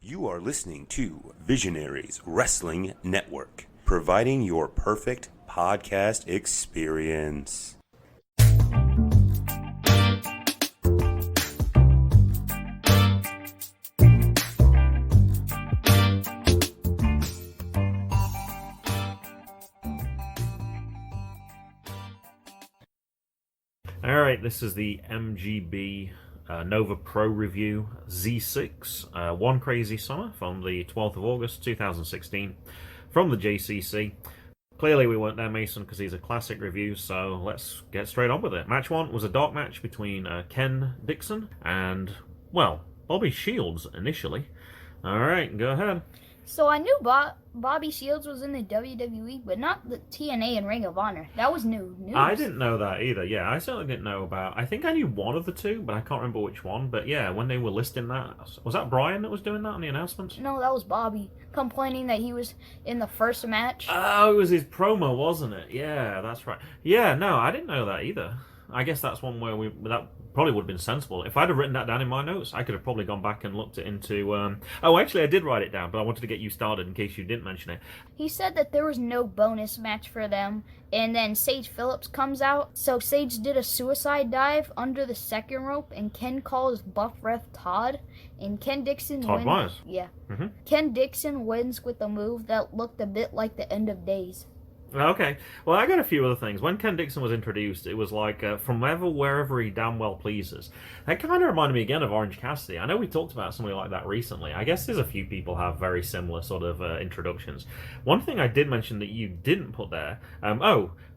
You are listening to Visionaries Wrestling Network, providing your perfect podcast experience. Alright, this is the MGB Nova Pro Review Z6, One Crazy Summer from the 12th of August 2016 from the JCC. Clearly we weren't there, Mason, because these are classic reviews, so let's get straight on with it. Match 1 was a dark match between Ken Dixon and, well, Bobby Shields initially. Alright, go ahead. So I knew Bobby Shields was in the WWE, but not the TNA and Ring of Honor. That was new news. I didn't know that either. Yeah, I certainly didn't know about... I think I knew one of the two, but I can't remember which one. But yeah, when they were listing that... Was that Brian that was doing that on the announcements? No, that was Bobby, complaining that he was in the first match. Oh, it was his promo, wasn't it? Yeah, that's right. Yeah, no, I didn't know that either. I guess that's one where that probably would have been sensible. If I'd have written that down in my notes, I could have probably gone back and looked it into... Oh, actually, I did write it down, but I wanted to get you started in case you didn't mention it. He said that there was no bonus match for them, and then Sage Phillips comes out. So Sage did a suicide dive under the second rope, and Ken calls Buff Ref Todd, and Ken Dixon Todd wins. Myers. Yeah. Mm-hmm. Ken Dixon wins with a move that looked a bit like the End of Days. Okay, well, I got a few other things. When Ken Dixon was introduced, it was like, from wherever he damn well pleases. That kind of reminded me again of Orange Cassidy. I know we talked about somebody like that recently. I guess there's a few people have very similar sort of introductions. One thing I did mention that you didn't put there,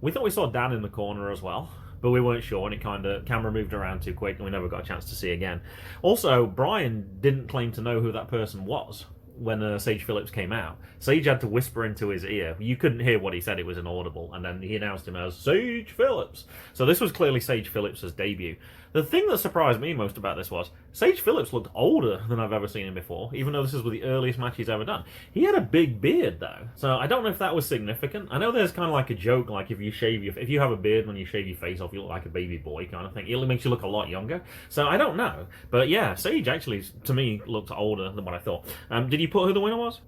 we thought we saw Dan in the corner as well, but we weren't sure, and it kind of, camera moved around too quick, and we never got a chance to see again. Also, Brian didn't claim to know who that person was when Sage Phillips came out. Sage had to whisper into his ear. You couldn't hear what he said, it was inaudible, and then he announced him as Sage Phillips. So this was clearly Sage Phillips' debut. The thing that surprised me most about this was Sage Phillips looked older than I've ever seen him before, even though this is the earliest match he's ever done. He had a big beard, though, so I don't know if that was significant. I know there's kind of like a joke, like if you have a beard when you shave your face off, you look like a baby boy kind of thing. It makes you look a lot younger. So I don't know, but yeah, Sage actually to me looked older than what I thought. Did you put who the winner was?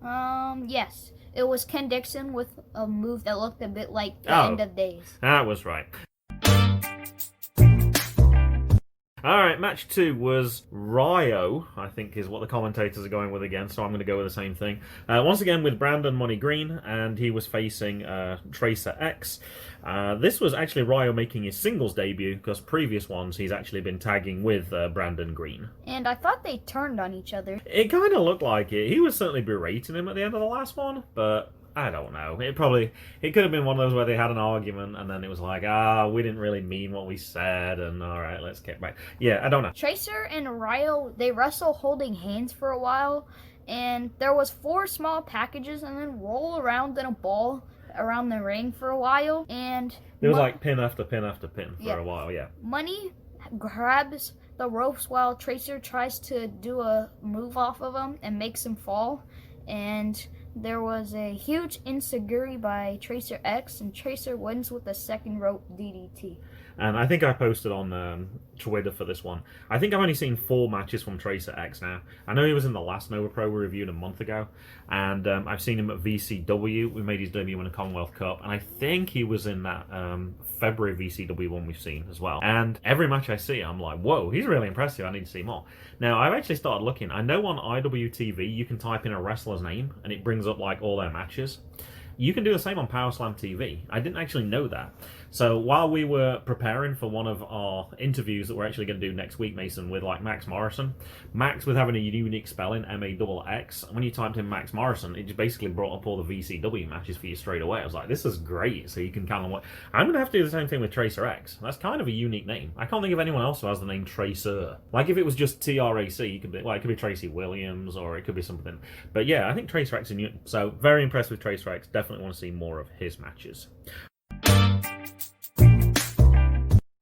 Yes. It was Ken Dixon with a move that looked a bit like the End of Days. That was right. Alright, match 2 was Rayo, I think is what the commentators are going with again, so I'm going to go with the same thing. Once again with Brandon Money Greene, and he was facing Tracer X. This was actually Rayo making his singles debut, because previous ones he's actually been tagging with Brandon Greene. And I thought they turned on each other. It kind of looked like it. He was certainly berating him at the end of the last one, but... I don't know. It could have been one of those where they had an argument and then it was like, we didn't really mean what we said, and alright, let's get back. Yeah, I don't know. Tracer and Rayo, they wrestle holding hands for a while, and there was 4 small packages and then roll around in a ball around the ring for a while, and... There was like pin after pin after pin for a while, yeah. Money grabs the ropes while Tracer tries to do a move off of him and makes him fall, and... There was a huge enziguri by Tracer X, and Tracer wins with a second rope DDT. And I think I posted on Twitter for this one. I think I've only seen 4 matches from Tracer X now. I know he was in the last Nova Pro we reviewed a month ago, and I've seen him at VCW. We made his debut in the Commonwealth Cup, and I think he was in that February VCW one we've seen as well. And every match I see, I'm like, whoa, he's really impressive. I need to see more. Now, I've actually started looking. I know on IWTV you can type in a wrestler's name, and it brings up like all their matches. You can do the same on PowerSlam TV. I didn't actually know that. So while we were preparing for one of our interviews that we're actually going to do next week, Mason, with like Max Morrison, Max was having a unique spelling, M-A-X-X. When you typed in Max Morrison, it just basically brought up all the VCW matches for you straight away. I was like, this is great. So you can kind of like... I'm going to have to do the same thing with Tracer X. That's kind of a unique name. I can't think of anyone else who has the name Tracer. Like if it was just T-R-A-C, it could be Tracy Williams, or it could be something. But yeah, I think Tracer X is new. So very impressed with Tracer X. Definitely want to see more of his matches.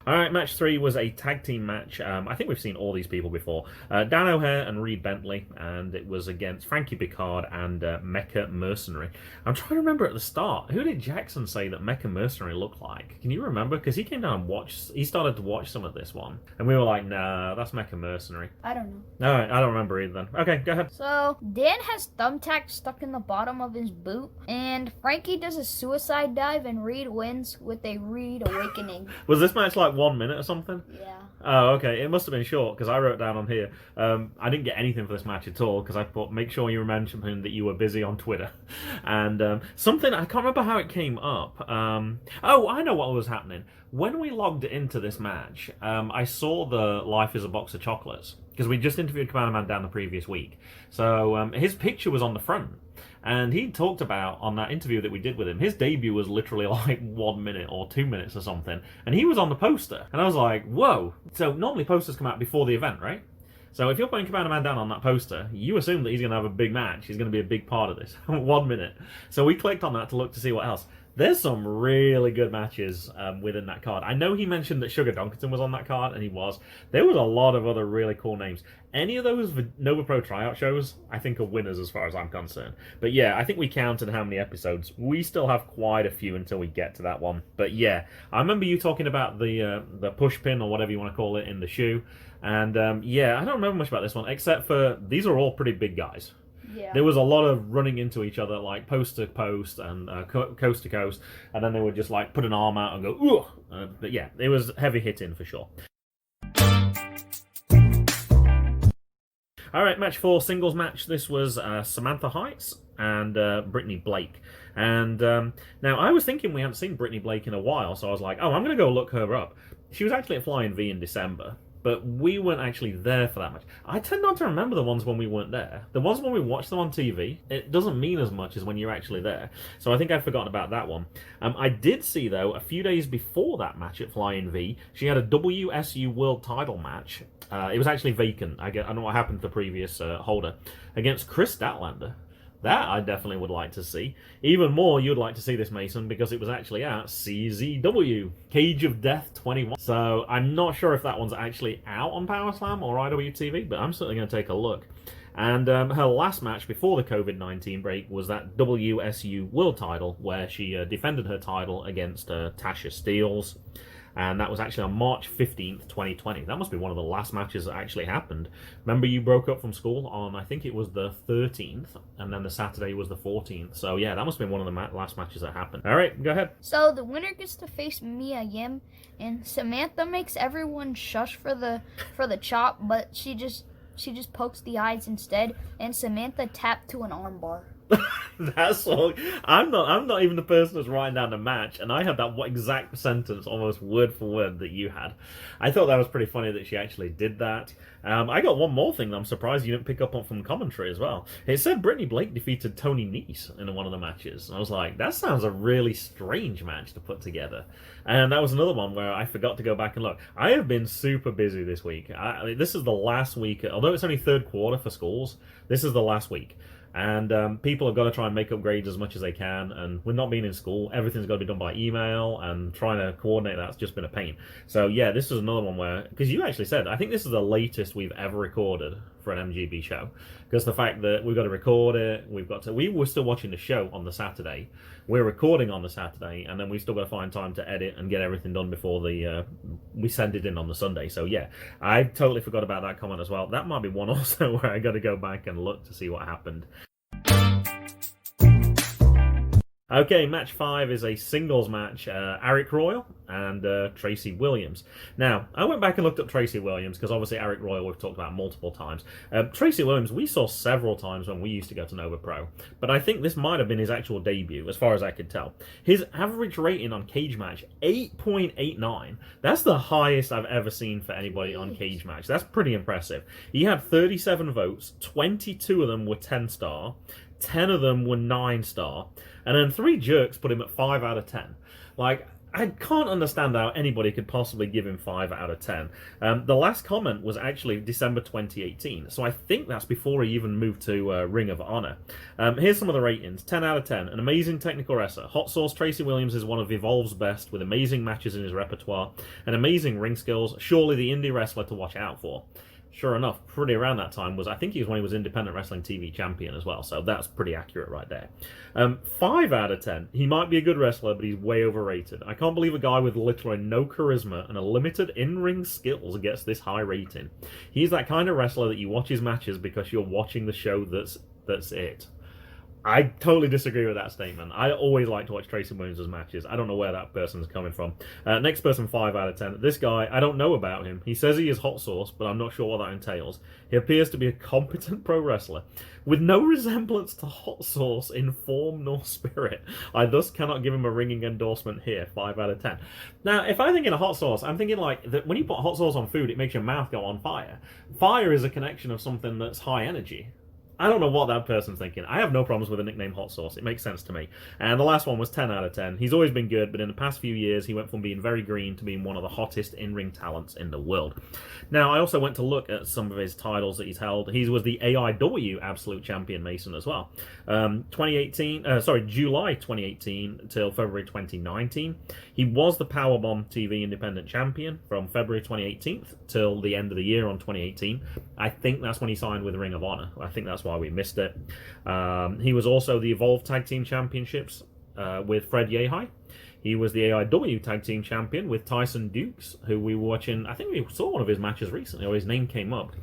All right, match 3 was a tag team match. I think we've seen all these people before. Dan O'Hare and Reed Bentley, and it was against Frankie, Pickard, and Mecha Mercenary. I'm trying to remember at the start, who did Jackson say that Mecha Mercenary looked like? Can you remember? Because he came down and watched, he started to watch some of this one, and we were like, nah, that's Mecha Mercenary. I don't know. All right, I don't remember either then. Okay, go ahead. So, Dan has thumbtacks stuck in the bottom of his boot, and Frankie does a suicide dive, and Reed wins with a Reed awakening. Was this match like 1 minute or something? Yeah. Oh, okay. It must have been short because I wrote down on here. I didn't get anything for this match at all because I thought make sure you mention that you were busy on Twitter, and something I can't remember how it came up. Oh, I know what was happening when we logged into this match. I saw the "Life is a Box of Chocolates" because we just interviewed Commander Man down the previous week, so his picture was on the front. And he talked about, on that interview that we did with him, his debut was literally like 1 minute or 2 minutes or something. And he was on the poster. And I was like, whoa. So normally posters come out before the event, right? So if you're putting Commander Man down on that poster, you assume that he's going to have a big match. He's going to be a big part of this. 1 minute. So we clicked on that to look to see what else. There's some really good matches within that card. I know he mentioned that Sugar Donkerton was on that card, and he was. There was a lot of other really cool names. Any of those Nova Pro tryout shows, I think, are winners as far as I'm concerned. But yeah, I think we counted how many episodes. We still have quite a few until we get to that one. But yeah, I remember you talking about the push pin, or whatever you want to call it, in the shoe. And yeah, I don't remember much about this one, except for these are all pretty big guys. Yeah. There was a lot of running into each other, like post to post and coast to coast, and then they would just like put an arm out and go, ooh! But yeah, it was heavy hitting for sure. All right, match 4, singles match. This was Samantha Heights and Brittany Blake. And now I was thinking we hadn't seen Brittany Blake in a while, so I was like, oh, I'm going to go look her up. She was actually at Flying V in December. But we weren't actually there for that match. I tend not to remember the ones when we weren't there. The ones when we watched them on TV, it doesn't mean as much as when you're actually there. So I think I'd forgotten about that one. I did see, though, a few days before that match at Flying V, she had a WSU World title match. It was actually vacant. I don't know what happened to the previous holder. Against Chris Statlander. That I definitely would like to see. Even more, you'd like to see this, Mason, because it was actually at CZW, Cage of Death 21. So I'm not sure if that one's actually out on PowerSlam or IWTV, but I'm certainly going to take a look. And her last match before the COVID-19 break was that WSU World title, where she defended her title against Tasha Steeles. And that was actually on March 15th, 2020. That must be one of the last matches that actually happened. Remember, you broke up from school on, I think it was the 13th, and then the Saturday was the 14th. So yeah, that must have been one of the last matches that happened. All right, go ahead. So the winner gets to face Mia Yim, and Samantha makes everyone shush for the chop, but she just pokes the eyes instead, and Samantha tapped to an armbar. That's all. I'm not even the person that's writing down the match, and I had that exact sentence almost word for word that you had. I thought that was pretty funny that she actually did that. I got one more thing that I'm surprised you didn't pick up on from commentary as well. It said Brittany Blake defeated Tony Nese in one of the matches, and I was like, that sounds a really strange match to put together. And that was another one where I forgot to go back and look. I have been super busy this week. This is the last week, although it's only third quarter for schools, this is the last week. And people have got to try and make up grades as much as they can, and with not being in school, everything's got to be done by email, and trying to coordinate that's just been a pain. So yeah, this is another one where, because you actually said, I think this is the latest we've ever recorded for an MGB show, because the fact that we've got to record it, we were still watching the show on the Saturday, we're recording on the Saturday, and then we've still got to find time to edit and get everything done before we send it in on the Sunday. So yeah, I totally forgot about that comment as well. That might be one also where I got to go back and look to see what happened. Okay, match 5 is a singles match, Arik Royal and Tracy Williams. Now, I went back and looked up Tracy Williams, because obviously Arik Royal we've talked about multiple times. Tracy Williams we saw several times when we used to go to Nova Pro, but I think this might have been his actual debut, as far as I could tell. His average rating on Cage Match, 8.89. That's the highest I've ever seen for anybody on Cage Match. That's pretty impressive. He had 37 votes, 22 of them were 10-star, 10 of them were 9-star, and then 3 jerks put him at 5 out of 10. Like, I can't understand how anybody could possibly give him 5 out of 10. The last comment was actually December 2018, so I think that's before he even moved to Ring of Honor. Here's some of the ratings. 10 out of 10. An amazing technical wrestler. Hot Sauce Tracy Williams is one of Evolve's best, with amazing matches in his repertoire and amazing ring skills. Surely the indie wrestler to watch out for. Sure enough, pretty around that time I think he was when he was Independent Wrestling TV champion as well, so that's pretty accurate right there. 5 out of 10. He might be a good wrestler, but he's way overrated. I can't believe a guy with literally no charisma and a limited in-ring skills gets this high rating. He's that kind of wrestler that you watch his matches because you're watching the show that's it. I totally disagree with that statement. I always like to watch Tracy Williams' matches. I don't know where that person's coming from. Next person, 5 out of 10. This guy, I don't know about him. He says he is hot sauce, but I'm not sure what that entails. He appears to be a competent pro wrestler, with no resemblance to hot sauce in form nor spirit. I thus cannot give him a ringing endorsement here. 5 out of 10. Now, if I'm thinking of hot sauce, I'm thinking like that when you put hot sauce on food, it makes your mouth go on fire. Fire is a connection of something that's high energy. I don't know what that person's thinking. I have no problems with the nickname Hot Sauce. It makes sense to me. And the last one was 10 out of 10. He's always been good, but in the past few years, he went from being very green to being one of the hottest in-ring talents in the world. Now, I also went to look at some of his titles that he's held. He was the AIW Absolute Champion Mason as well. July 2018 till February 2019. He was the Powerbomb TV Independent Champion from February 2018 till the end of the year on 2018. I think that's when he signed with Ring of Honor. I think that's why we missed it. He was also the Evolve Tag Team Championships with Fred Yehai. He was the AIW Tag Team Champion with Tyson Dukes, who we were watching. I think we saw one of his matches recently, or his name came up.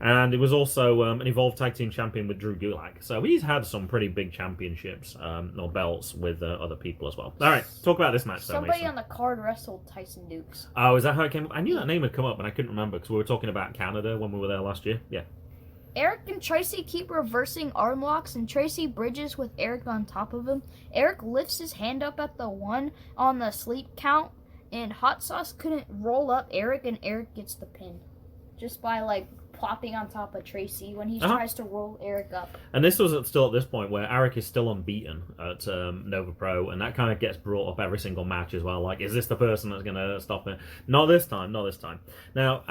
And it was also an Evolve Tag Team Champion with Drew Gulak. So he's had some pretty big championships, or belts, with other people as well. All right, talk about this match, though, Somebody Mason. on the card wrestled Tyson Dukes. Oh, is that how it came up? I knew that name had come up, but I couldn't remember because we were talking about Canada when we were there last year. Yeah. Arik and Tracy keep reversing arm locks, and Tracy bridges with Arik on top of him. Arik lifts his hand up at the 1 on the sleep count, and Hot Sauce couldn't roll up Arik, and Arik gets the pin. Just by, plopping on top of Tracy when he tries to roll Arik up. And this was still at this point where Arik is still unbeaten at Nova Pro, and that kind of gets brought up every single match as well. Like, is this the person that's going to stop it? Not this time, not this time. Now,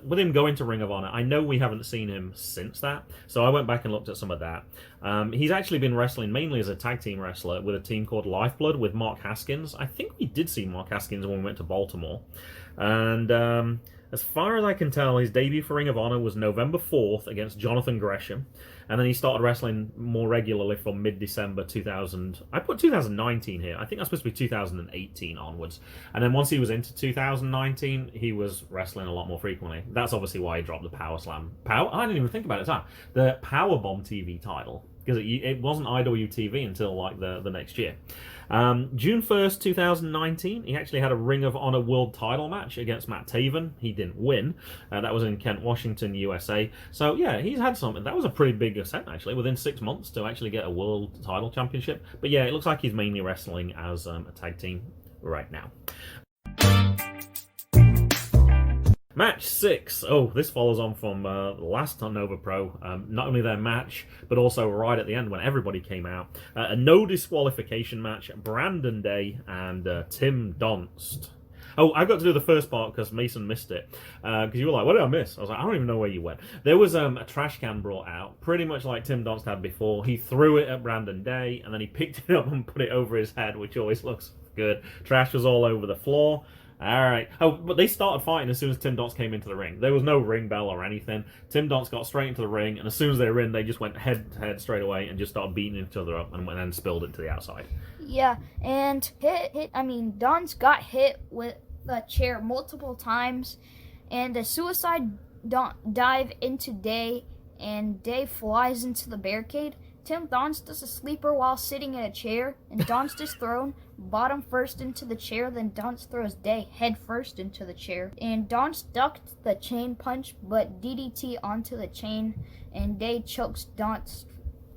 with him going to Ring of Honor, I know we haven't seen him since that, so I went back and looked at some of that. He's actually been wrestling mainly as a tag team wrestler with a team called Lifeblood with Mark Haskins. I think we did see Mark Haskins when we went to Baltimore. And as far as I can tell, his debut for Ring of Honor was November 4th against Jonathan Gresham. And then he started wrestling more regularly from mid-December 2000. I put 2019 here. I think that's supposed to be 2018 onwards. And then once he was into 2019, he was wrestling a lot more frequently. That's obviously why he dropped the Power Slam. I didn't even think about it at the time. The Powerbomb TV title. Because it wasn't IWTV until the next year. June 1st, 2019, he actually had a Ring of Honor World title match against Matt Taven. He didn't win. That was in Kent, Washington, USA. So, yeah, he's had something. That was a pretty big ascent, actually, within 6 months to actually get a World title championship. But, yeah, it looks like he's mainly wrestling as a tag team right now. Match 6. Oh, this follows on from last Nova Pro. Not only their match, but also right at the end when everybody came out. A no disqualification match. Brandon Day and Tim Donst. Oh, I got to do the first part because Mason missed it. Because you were like, what did I miss? I was like, I don't even know where you went. There was a trash can brought out, pretty much like Tim Donst had before. He threw it at Brandon Day, and then he picked it up and put it over his head, which always looks good. Trash was all over the floor. Alright. Oh, but they started fighting as soon as Tim Donst came into the ring. There was no ring bell or anything. Tim Donst got straight into the ring, and as soon as they were in, they just went head to head straight away and just started beating each other up and then spilled it to the outside. Yeah, and Donst got hit with a chair multiple times, and a suicide dive into Day, and Day flies into the barricade. Tim Donst does a sleeper while sitting in a chair, and Donst is thrown bottom first into the chair, then Donst throws Day head first into the chair. And Donst ducked the chain punch, but DDT onto the chain, and Day chokes Donst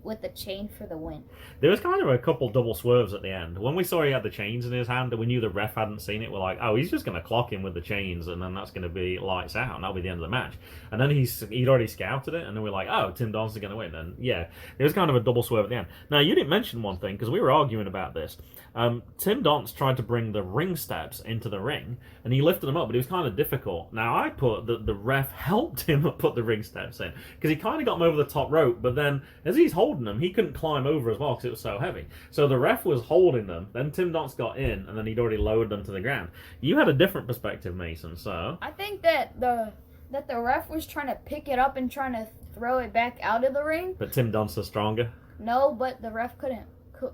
with the chain for the win. There was kind of a couple double swerves at the end. When we saw he had the chains in his hand and we knew the ref hadn't seen it, we're like, oh, he's just going to clock him with the chains and then that's going to be lights out and that'll be the end of the match. And then he'd already scouted it and then we're like, oh, Tim Donst is going to win. And yeah, there was kind of a double swerve at the end. Now, you didn't mention one thing because we were arguing about this. Tim Donst tried to bring the ring steps into the ring and he lifted them up, but it was kind of difficult. Now, I put the ref helped him put the ring steps in because he kind of got him over the top rope, but then as he's holding them, he couldn't climb over as well because it was so heavy. So the ref was holding them, then Tim Donst got in, and then he'd already lowered them to the ground. You had a different perspective, Mason, so... I think that the ref was trying to pick it up and trying to throw it back out of the ring. But Tim Donst was stronger? No, but the ref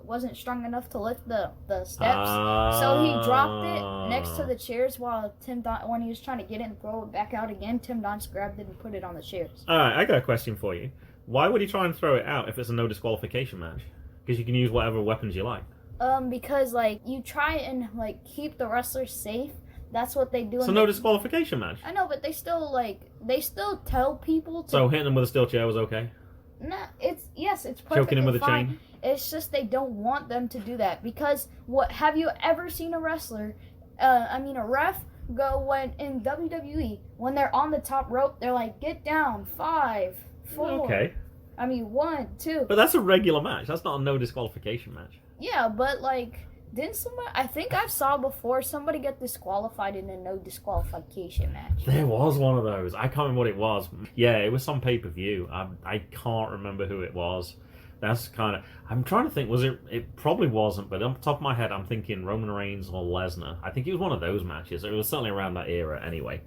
wasn't strong enough to lift the steps. So he dropped it next to the chairs while when he was trying to get it and throw it back out again, Tim Donst grabbed it and put it on the chairs. Alright, I got a question for you. Why would he try and throw it out if it's a no disqualification match? Because you can use whatever weapons you like. Because like you try and like keep the wrestlers safe. That's what they do. So no disqualification match. I know, but they still tell people to. So hitting them with a steel chair was okay. No, it's perfectly choking him with a fine. chain. It's just they don't want them to do that because have you ever seen a wrestler? A ref go when in WWE when they're on the top rope, they're like, get down, 5, 4. Okay. 1, 2. But that's a regular match. That's not a no disqualification match. Yeah, but like, didn't somebody? I think I saw before somebody get disqualified in a no disqualification match. There was one of those. I can't remember what it was. Yeah, it was some pay-per-view. I can't remember who it was. That's kind of... I'm trying to think, was it... It probably wasn't, but on the top of my head, I'm thinking Roman Reigns or Lesnar. I think it was one of those matches. It was certainly around that era anyway.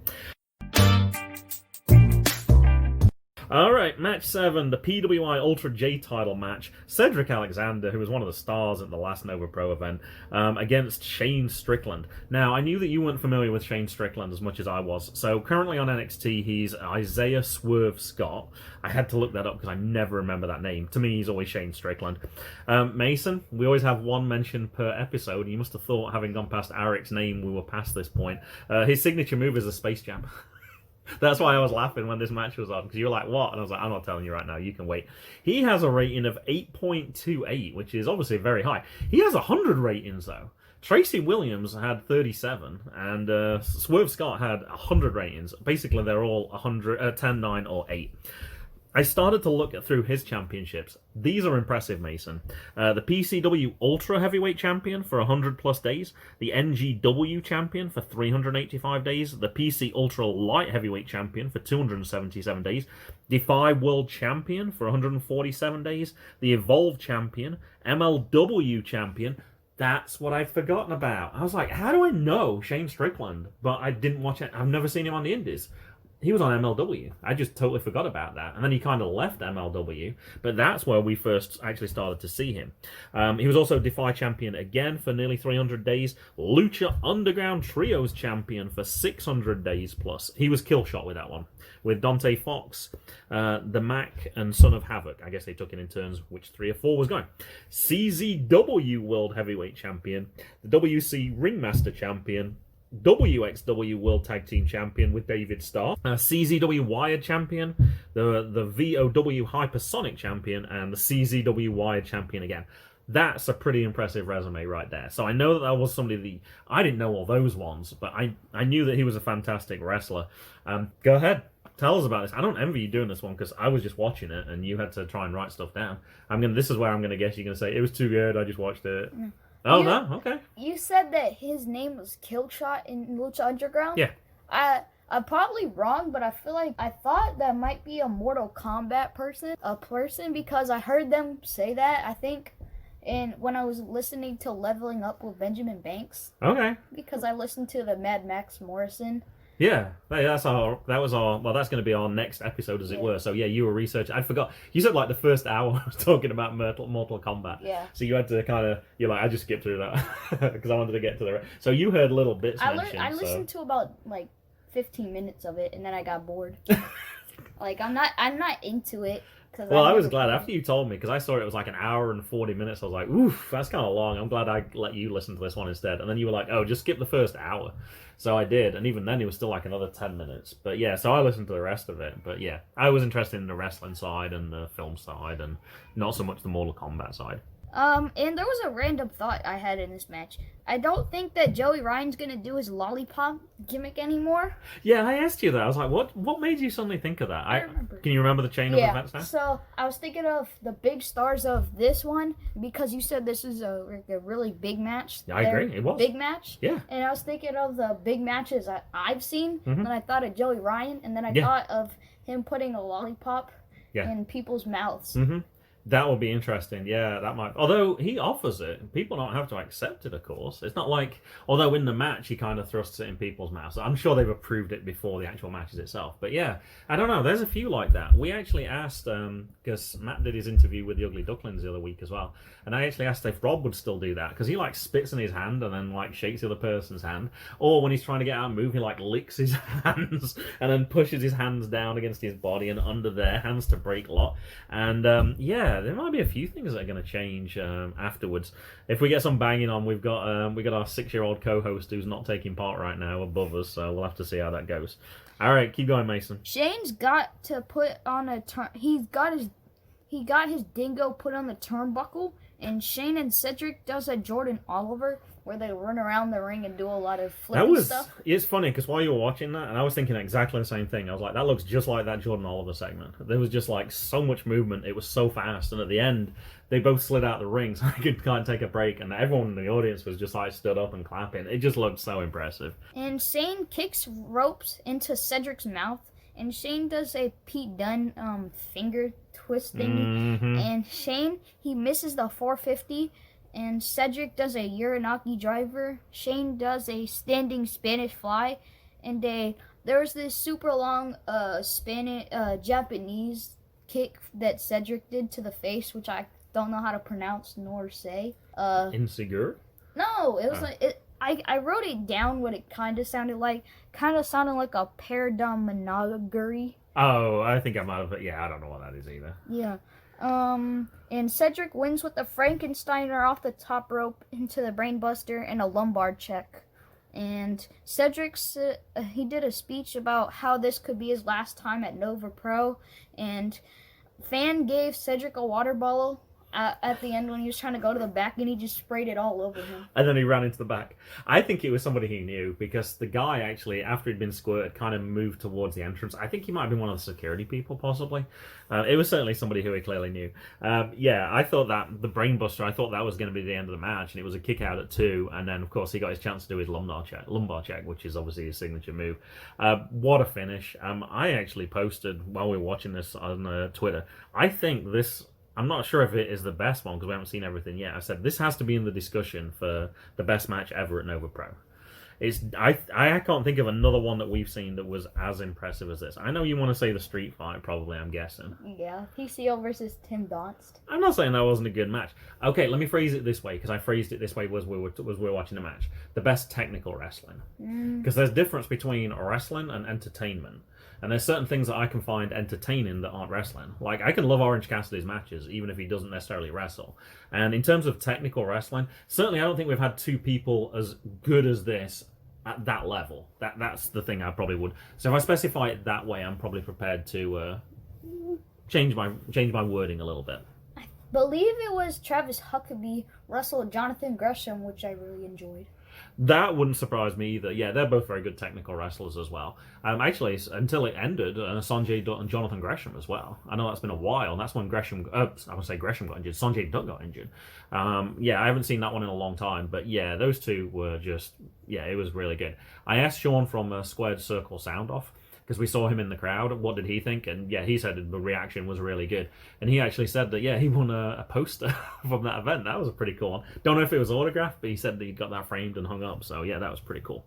Alright, match 7, the PWI Ultra J title match. Cedric Alexander, who was one of the stars at the last Nova Pro event, against Shane Strickland. Now, I knew that you weren't familiar with Shane Strickland as much as I was. So, currently on NXT, he's Isaiah Swerve Scott. I had to look that up because I never remember that name. To me, he's always Shane Strickland. Mason, we always have one mention per episode. You must have thought, having gone past Arik's name, we were past this point. His signature move is a Space Jam. That's why I was laughing when this match was on, because you were like, what? And I was like, I'm not telling you right now, you can wait. He has a rating of 8.28, which is obviously very high. He has 100 ratings, though. Tracy Williams had 37, and Swerve Scott had 100 ratings. Basically, they're all 100, 10, 9, or 8. I started to look through his championships. These are impressive, Mason. The PCW Ultra Heavyweight Champion for 100 plus days. The NGW Champion for 385 days. The PC Ultra Light Heavyweight Champion for 277 days. Defy World Champion for 147 days. The Evolve Champion. MLW Champion. That's what I'd forgotten about. I was like, how do I know Shane Strickland? But I didn't watch it. I've never seen him on the Indies. He was on MLW. I just totally forgot about that. And then he kind of left MLW. But that's where we first actually started to see him. He was also Defy Champion again for nearly 300 days. Lucha Underground Trios Champion for 600 days plus. He was Killshot with that one. With Dante Fox, the Mac, and Son of Havoc. I guess they took it in turns which 3 or 4 was going. CZW World Heavyweight Champion. The WC Ringmaster Champion. WXW World Tag Team Champion with David Starr, CZW Wired Champion, the VOW Hypersonic Champion, and the CZW Wired Champion again. That's a pretty impressive resume right there. So I know that was somebody I didn't know all those ones, but I knew that he was a fantastic wrestler. Go ahead. Tell us about this. I don't envy you doing this one because I was just watching it and you had to try and write stuff down. This is where I'm going to guess you're going to say, it was too good, I just watched it. Mm. Oh, no? Okay. You said that his name was Killshot in Lucha Underground? Yeah. I'm probably wrong, but I feel like I thought that might be a Mortal Kombat person, because I heard them say that, I think, when I was listening to Leveling Up with Benjamin Banks. Okay. Because I listened to the Mad Max Morrison. Yeah, that's going to be our next episode, as it were. So, yeah, you were researching. I forgot. You said, the first hour I was talking about Mortal Kombat. Yeah. So you had to I just skipped through that because I wanted to get to the... So you heard little bits mentioned. I listened to about, 15 minutes of it, and then I got bored. I'm not into it. Well, I was glad after you told me, because I saw it was like an hour and 40 minutes. I was like, oof, that's kind of long. I'm glad I let you listen to this one instead. And then you were like, oh, just skip the first hour. So I did. And even then, it was still like another 10 minutes. But yeah, so I listened to the rest of it. But yeah, I was interested in the wrestling side and the film side and not so much the Mortal Kombat side. And there was a random thought I had in this match. I don't think that Joey Ryan's gonna do his lollipop gimmick anymore. Yeah, I asked you that. I was like, what made you suddenly think of that? I remember. Can you remember the chain of events now? So I was thinking of the big stars of this one because you said this is a really big match. Yeah, I agree. It was. Big match. Yeah. And I was thinking of the big matches I've seen, and I thought of Joey Ryan, and then I thought of him putting a lollipop in people's mouths. Mm-hmm. That will be interesting. Yeah, that might. Although he offers it, people don't have to accept it, of course. It's not like, although in the match he kind of thrusts it in people's mouths. I'm sure they've approved it before the actual matches itself. But yeah, I don't know. There's a few like that. We actually asked, because Matt did his interview with the Ugly Ducklings the other week as well, and I actually asked if Rob would still do that, because he like spits in his hand and then like shakes the other person's hand, or when he's trying to get out and move, he like licks his hands and then pushes his hands down against his body and under their hands to break lock. And yeah, there might be a few things that are going to change afterwards. If we get some banging on, we got our 6-year-old co-host who's not taking part right now above us, so we'll have to see how that goes. All right, keep going, Mason. Shane's got to put on a turn. He got his dingo put on the turnbuckle, and Shane and Cedric does a Jordan Oliver where they run around the ring and do a lot of flippy stuff. It's funny because while you were watching that, and I was thinking exactly the same thing. I was like, that looks just like that Jordan Oliver segment. There was just like so much movement. It was so fast, and at the end, they both slid out the ring so I could kind of take a break, and everyone in the audience was just like stood up and clapping. It just looked so impressive. And Shane kicks ropes into Cedric's mouth, and Shane does a Pete Dunne finger twist thingy, and Shane, he misses the 450, and Cedric does a Uranagi driver. Shane does a standing Spanish fly, and there's this super long Japanese kick that Cedric did to the face, which I don't know how to pronounce nor say. Insecure? No, it was like I wrote it down what it kind of sounded like. Kind of sounded like a paradominaguri. Oh, I think I might have. Yeah, I don't know what that is either. Yeah. And Cedric wins with the Frankensteiner off the top rope into the Brainbuster and a lumbar check. And Cedric, he did a speech about how this could be his last time at Nova Pro. And Fan gave Cedric a water bottle at the end when he was trying to go to the back, and he just sprayed it all over him. And then he ran into the back. I think it was somebody he knew, because the guy actually, after he'd been squirted, kind of moved towards the entrance. I think he might have been one of the security people, possibly. It was certainly somebody who he clearly knew. Yeah, I thought that the Brainbuster, I thought that was going to be the end of the match, and it was a kick out at 2, and then, of course, he got his chance to do his lumbar check, which is obviously his signature move. What a finish. I actually posted, while we were watching this on Twitter, I think this... I'm not sure if it is the best one because we haven't seen everything yet. I said this has to be in the discussion for the best match ever at Nova Pro. I can't think of another one that we've seen that was as impressive as this. I know you want to say the street fight, probably, I'm guessing. Yeah, PCO versus Tim Donst. I'm not saying that wasn't a good match. Okay, let me phrase it this way, because I phrased it this way as we were watching the match. The best technical wrestling. Because there's a difference between wrestling and entertainment. And there's certain things that I can find entertaining that aren't wrestling. Like, I can love Orange Cassidy's matches, even if he doesn't necessarily wrestle. And in terms of technical wrestling, certainly I don't think we've had two people as good as this at that level. That's the thing I probably would. So if I specify it that way, I'm probably prepared to change my wording a little bit. I believe it was Travis Huckabee wrestled Jonathan Gresham, which I really enjoyed. That wouldn't surprise me either. Yeah, they're both very good technical wrestlers as well. Actually, until it ended, Sonjay Dutt and Jonathan Gresham as well. I know that's been a while, and that's when Gresham got injured. Sonjay Dutt got injured. Yeah, I haven't seen that one in a long time, but yeah, those two were just, yeah, it was really good. I asked Sean from Squared Circle Sound Off, because we saw him in the crowd, what did he think? And yeah, he said the reaction was really good. And he actually said that, yeah, he won a poster from that event. That was a pretty cool one. Don't know if it was autographed, but he said that he got that framed and hung up. So yeah, that was pretty cool.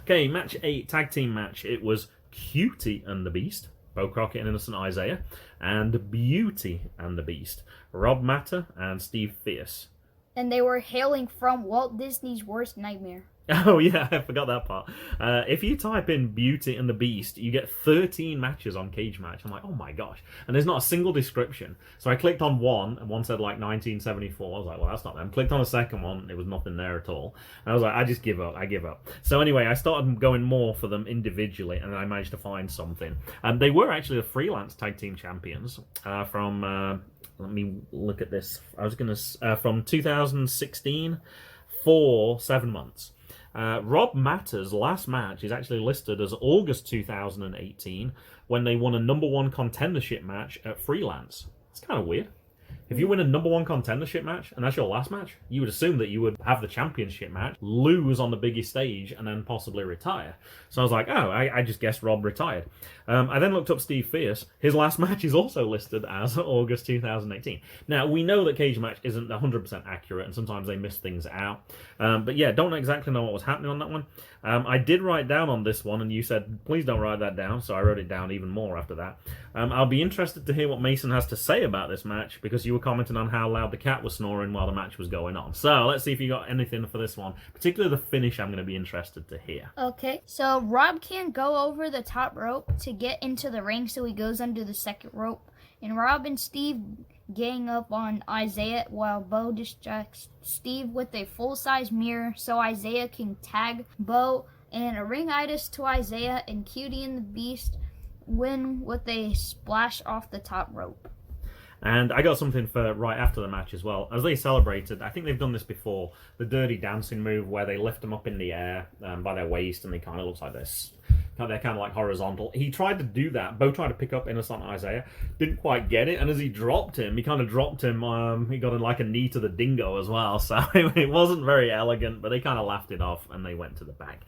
Okay, match 8, tag team match. It was Cutie and the Beast, Beau, Crockett and Innocent Isaiah, and Beauty and the Beast, Rob Matter and Steve Fierce. And they were hailing from Walt Disney's worst nightmare. Oh yeah, I forgot that part. If you type in Beauty and the Beast, you get 13 matches on Cage Match. I'm like, oh my gosh. And there's not a single description. So I clicked on one, and one said like 1974. I was like, well, that's not them. Clicked on the second one, there was nothing there at all. And I was like, I just give up. I give up. So anyway, I started going more for them individually, and I managed to find something. They were actually the freelance tag team champions from, let me look at this. I was going to, from 2016 for 7 months. Rob Matter's last match is actually listed as August 2018 when they won a number one contendership match at Freelance. It's kind of weird. If you win a number one contendership match, and that's your last match, you would assume that you would have the championship match, lose on the biggest stage, and then possibly retire. So I was like, oh, I just guessed Rob retired. I then looked up Steve Fierce. His last match is also listed as August 2018. Now, we know that Cage Match isn't 100% accurate, and sometimes they miss things out. But yeah, don't exactly know what was happening on that one. I did write down on this one, and you said, please don't write that down, so I wrote it down even more after that. I'll be interested to hear what Mason has to say about this match, because you were commenting on how loud the cat was snoring while the match was going on. So let's see if you got anything for this one. Particularly the finish, I'm going to be interested to hear. Okay, so Rob can't go over the top rope to get into the ring, so he goes under the second rope. And Rob and Steve gang up on Isaiah while Beau distracts Steve with a full-size mirror so Isaiah can tag Beau. And a ring-itis to Isaiah, and Cutie and the Beast win with a splash off the top rope. And I got something for right after the match as well. As they celebrated, I think they've done this before, the dirty dancing move where they lift them up in the air by their waist and they kind of looks like this. They're kind of like horizontal. He tried to do that. Beau tried to pick up Innocent Isaiah. Didn't quite get it. And as he dropped him, he kind of dropped him. He got like a knee to the dingo as well. So it wasn't very elegant, but they kind of laughed it off and they went to the back.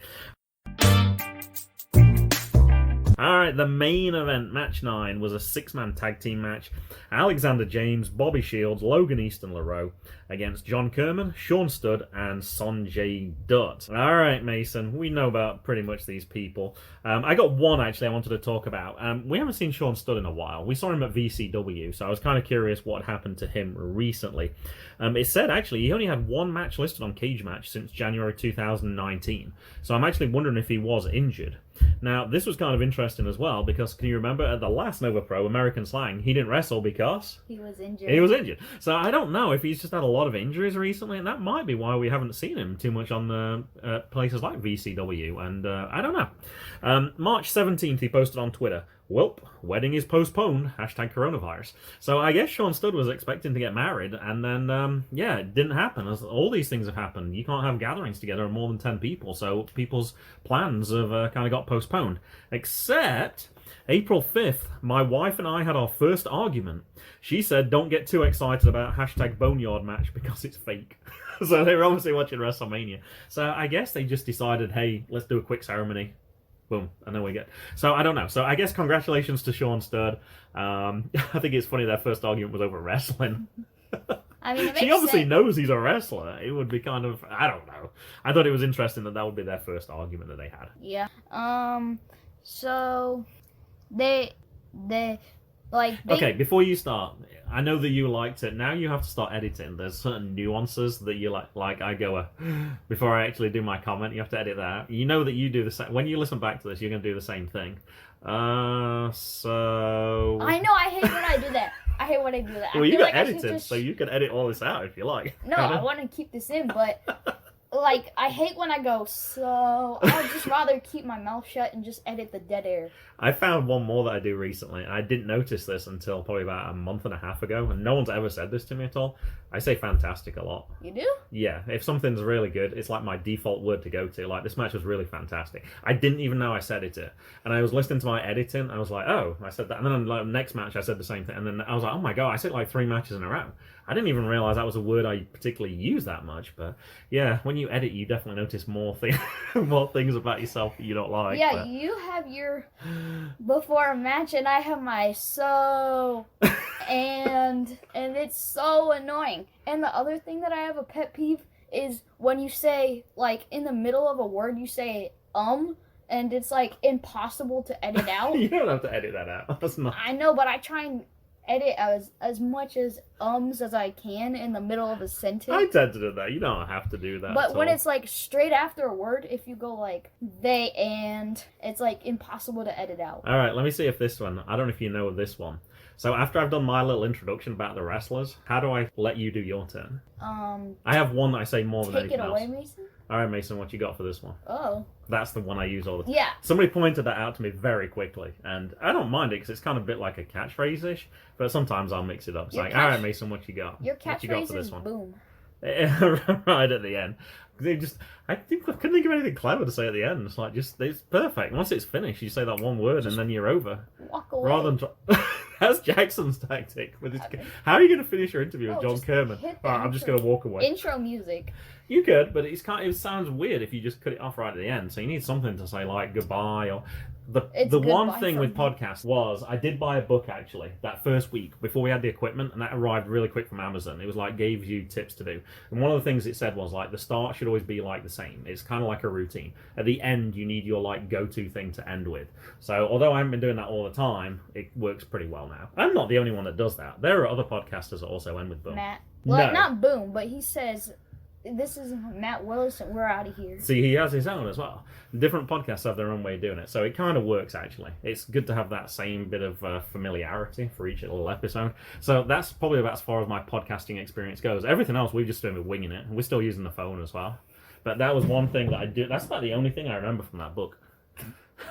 Alright, the main event, match 9, was a 6-man tag team match. Alexander James, Bobby Shields, Logan, Easton, LaRoux against John Kermon, Sean Studd, and Sonjay Dutt. Alright, Mason, we know about pretty much these people. I got one, actually, I wanted to talk about. We haven't seen Sean Studd in a while. We saw him at VCW, so I was kind of curious what happened to him recently. It said, actually, he only had one match listed on Cage Match since January 2019. So I'm actually wondering if he was injured. Now, this was kind of interesting as well, because can you remember at the last Nova Pro, American Slang, he didn't wrestle because he was injured. He was injured. So I don't know if he's just had a lot of injuries recently, and that might be why we haven't seen him too much on the places like VCW, and I don't know. March 17th, he posted on Twitter, "Welp, wedding is postponed, #coronavirus." So I guess Sean Studd was expecting to get married, and then, yeah, it didn't happen. As all these things have happened. You can't have gatherings together of more than 10 people, so people's plans have kind of got postponed. Except, April 5th, my wife and I had our first argument. She said, don't get too excited about #boneyard match because it's fake. So they were obviously watching WrestleMania. So I guess they just decided, hey, let's do a quick ceremony. Boom, and then we get. So I don't know. So I guess congratulations to Sean Studd. I think it's funny their first argument was over wrestling. I mean, she obviously knows he's a wrestler. It would be kind of, I don't know. I thought it was interesting that would be their first argument that they had. Yeah. So they okay, before you start, I know that you liked it. Now you have to start editing. There's certain nuances that you like I go, before I actually do my comment, you have to edit that. You know that you do the same. When you listen back to this, you're going to do the same thing. So... I know, I hate when I do that. I hate when I do that. Well, you got edited, so you can edit all this out if you like. No, I want to keep this in, but... Like, I hate when I go, so I'd just rather keep my mouth shut and just edit the dead air. I found one more that I do recently, and I didn't notice this until probably about a month and a half ago, and no one's ever said this to me at all. I say fantastic a lot. You do? Yeah, if something's really good, it's like my default word to go to. Like, this match was really fantastic. I didn't even know I said it. And I was listening to my editing, I was like, oh, I said that. And then like, next match, I said the same thing. And then I was like, oh my god, I said like 3 matches in a row. I didn't even realize that was a word I particularly use that much. But yeah, when you edit, you definitely notice more things about yourself that you don't like. Yeah, but... you have your before a match, and I have my so, and it's so annoying. And the other thing that I have a pet peeve is when you say, like, in the middle of a word, you say and it's like impossible to edit out. You don't have to edit that out. That's not. I know, but I try and edit as much as I can in the middle of a sentence. I tend to do that. You don't have to do that. But when all. it's like straight after a word, if you go like they and, it's like impossible to edit out. All right, let me see if this one. I don't know if you know this one. So after I've done my little introduction about the wrestlers, how do I let you do your turn? I have one that I say more than anything else. Take it away, Mason. All right, Mason, what you got for this one? Oh. That's the one I use all the time. Yeah. Somebody pointed that out to me very quickly, and I don't mind it because it's kind of a bit like a catchphrase-ish, but sometimes I'll mix it up. It's all right, Mason, what you got? Your what you got catchphrase for this is one? boom. Right at the end. I think I couldn't think of anything clever to say at the end. It's like, it's perfect. Once it's finished, you say that one word and then you're over. Walk away. Rather than that's Jackson's tactic. How are you going to finish your interview with John Kermon? All right, I'm just going to walk away. Intro music. You could, but it sounds weird if you just cut it off right at the end. So you need something to say like goodbye or the one thing with podcasts was I did buy a book actually that first week before we had the equipment, and that arrived really quick from Amazon. It was like gave you tips to do, and one of the things it said was like the start should always be like the same. It's kind of like a routine. At the end, you need your like go-to thing to end with. So although I haven't been doing that all the time, it works pretty well now. I'm not the only one that does that. There are other podcasters that also end with boom. Matt. Well, no. Not boom, but he says, "This is Matt Willis, and we're out of here." See, he has his own as well. Different podcasts have their own way of doing it, so it kind of works, actually. It's good to have that same bit of familiarity for each little episode. So that's probably about as far as my podcasting experience goes. Everything else, we've just been winging it. We're still using the phone as well. But that was one thing that I did. That's about the only thing I remember from that book.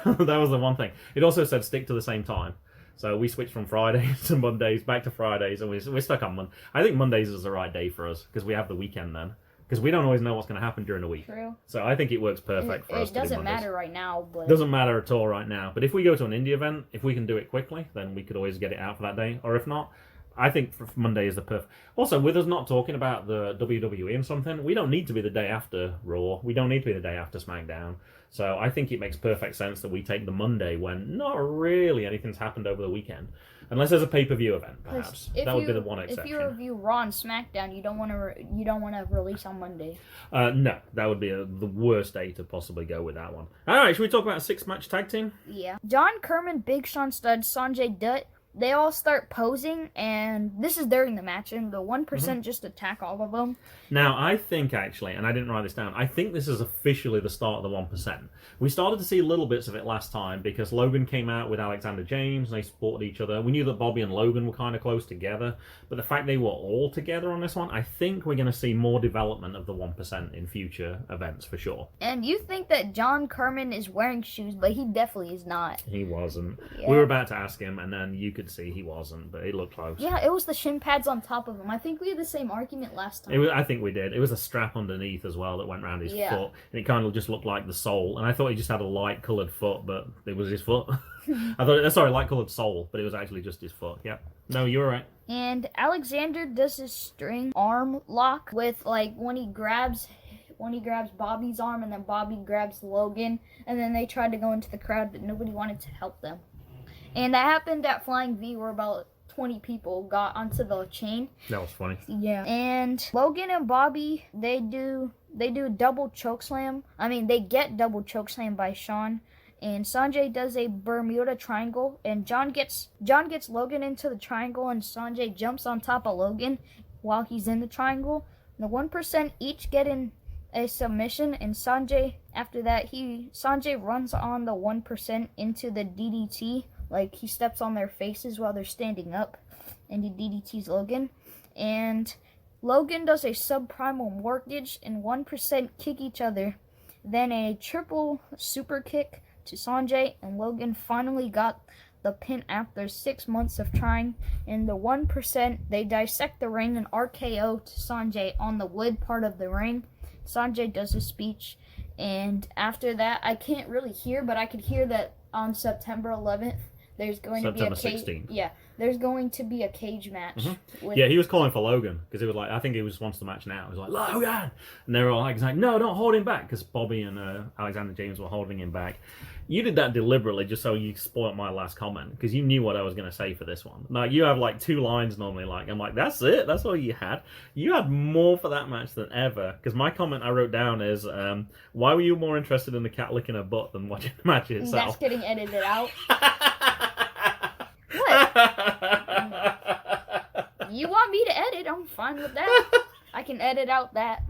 That was the one thing. It also said stick to the same time. So we switched from Fridays to Mondays, back to Fridays, and we're stuck on Monday. I think Mondays is the right day for us, because we have the weekend then. Because we don't always know what's going to happen during the week. True. So I think it works perfect for us to do Mondays. It doesn't matter right now, but... Doesn't matter at all right now. But if we go to an indie event, if we can do it quickly, then we could always get it out for that day. Or if not, I think Monday is the perfect... Also, with us not talking about the WWE and something, we don't need to be the day after Raw. We don't need to be the day after SmackDown. So I think it makes perfect sense that we take the Monday when not really anything's happened over the weekend. Unless there's a pay-per-view event, perhaps. That would be the one exception. If you review Raw and SmackDown, you don't want to release on Monday. No, that would be the worst day to possibly go with that one. All right, should we talk about a 6-match tag team? Yeah. John Kermon, Big Sean Studd, Sonjay, Dutt, they all start posing, and this is during the match, and the 1% just attack all of them. Now, I think, actually, and I didn't write this down, I think this is officially the start of the 1%. We started to see little bits of it last time, because Logan came out with Alexander James, and they supported each other. We knew that Bobby and Logan were kind of close together, but the fact they were all together on this one, I think we're going to see more development of the 1% in future events, for sure. And you think that John Kermon is wearing shoes, but he definitely is not. He wasn't. Yeah. We were about to ask him, and then you could see he wasn't, but it looked close. Yeah, it was the shin pads on top of him. I think we had the same argument last time. I think we did. It was a strap underneath as well that went around his foot, and it kind of just looked like the sole. And I thought he just had a light-coloured foot, but it was his foot. Light-coloured sole, but it was actually just his foot. Yep. No, you were right. And Alexander does his string arm lock with, like, when he grabs Bobby's arm, and then Bobby grabs Logan, and then they tried to go into the crowd, but nobody wanted to help them. And that happened at Flying V, where about 20 people got onto the chain. That was funny. Yeah. And Logan and Bobby, they do double chokeslam. I mean, they get double chokeslam by Sean. And Sonjay does a Bermuda triangle, and John gets Logan into the triangle, and Sonjay jumps on top of Logan while he's in the triangle. And the 1% each get in a submission, and Sonjay, after that, Sonjay runs on the 1% into the DDT. Like, he steps on their faces while they're standing up, and he DDTs Logan. And Logan does a subprimal mortgage, and 1% kick each other. Then a triple super kick to Sonjay, and Logan finally got the pin after 6 months of trying. And the 1%, they dissect the ring and RKO to Sonjay on the wood part of the ring. Sonjay does a speech, and after that, I can't really hear, but I could hear that on September 11th, there's going to be a cage. 16th. Yeah, there's going to be a cage match. Yeah, he was calling for Logan because it was like, I think he just wants the match now. He was like, Logan, and they were all like, no, don't hold him back, because Bobby and Alexander James were holding him back. You did that deliberately just so you spoiled my last comment, because you knew what I was going to say for this one. Like, you have like 2 lines normally. Like, I'm like, that's it. That's all you had. You had more for that match than ever. Because my comment I wrote down is, why were you more interested in the cat licking her butt than watching the match itself? That's getting edited out. What? fine with that. I can edit out that.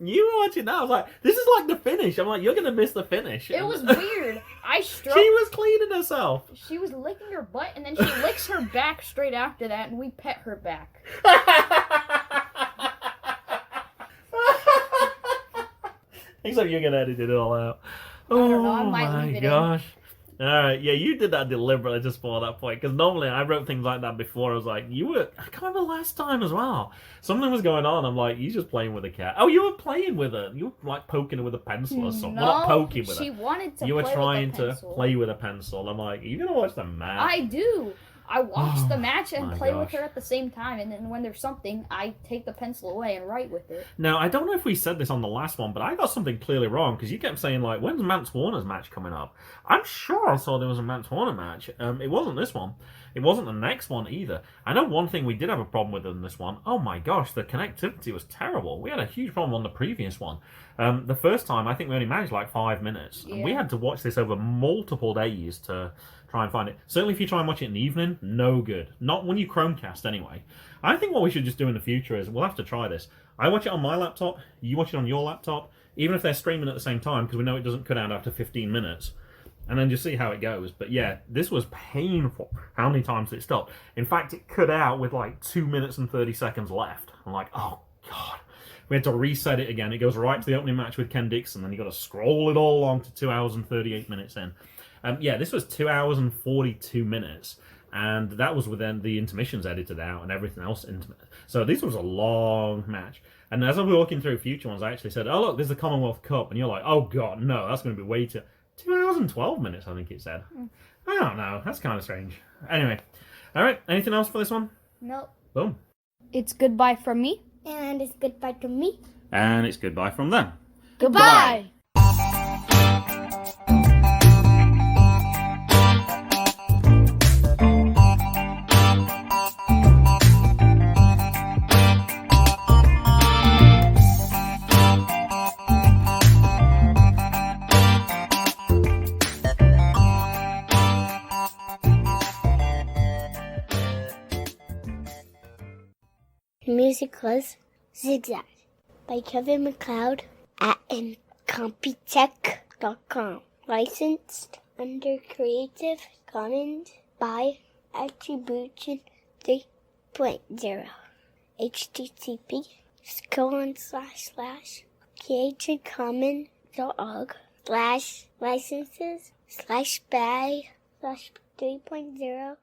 You were watching that. I was like, this is like the finish. I'm like, you're going to miss the finish. It was weird. She was cleaning herself. She was licking her butt, and then she licks her back straight after that, and we pet her back. Except you're going to edit it all out. I don't know. I might leave it gosh. Alright, yeah, you did that deliberately just for that point. Because normally I wrote things like that before. I was like, I can't remember last time as well. Something was going on. I'm like, you're just playing with a cat. Oh, you were playing with her. You were like poking her with a pencil or something. No, Well, not poking with her. She wanted to You were play trying with a to pencil. play with a pencil. I'm like, are you going to watch the match? I do. I watch the match and my play with gosh. her at the same time, and then when there's something, I take the pencil away and write with it. Now, I don't know if we said this on the last one, but I got something clearly wrong, because you kept saying, like, when's Mance Warner's match coming up? I'm sure I saw there was a Mance Warner match. It wasn't this one. It wasn't the next one either. I know one thing we did have a problem with in this one. Oh my gosh, the connectivity was terrible. We had a huge problem on the previous one. The first time, I think we only managed like 5 minutes. Yeah. And we had to watch this over multiple days to try and find it. Certainly if you try and watch it in the evening, no good. Not when you Chromecast anyway. I think what we should just do in the future is, we'll have to try this. I watch it on my laptop, you watch it on your laptop, even if they're streaming at the same time, because we know it doesn't cut out after 15 minutes. And then just see how it goes. But yeah, this was painful. How many times it stopped? In fact, it cut out with like 2 minutes and 30 seconds left. I'm like, oh god. We had to reset it again. It goes right to the opening match with Ken Dixon, then you got to scroll it all along to 2 hours and 38 minutes in. Yeah, this was 2 hours and 42 minutes, and that was within the intermissions edited out and everything else. So this was a long match. And as I was looking through future ones, I actually said, oh look, there's the Commonwealth Cup, and you're like, oh god, no, that's going to be way too... 2 hours and 12 minutes, I think it said. I don't know, that's kind of strange. Anyway, alright, anything else for this one? Nope. Boom. It's goodbye from me. And it's goodbye to me. And it's goodbye from them. Goodbye. Music was Zigzag by Kevin MacLeod at incompetech.com. Licensed under Creative Commons by Attribution 3.0. http://creativecommons.org/licenses/by/3.0/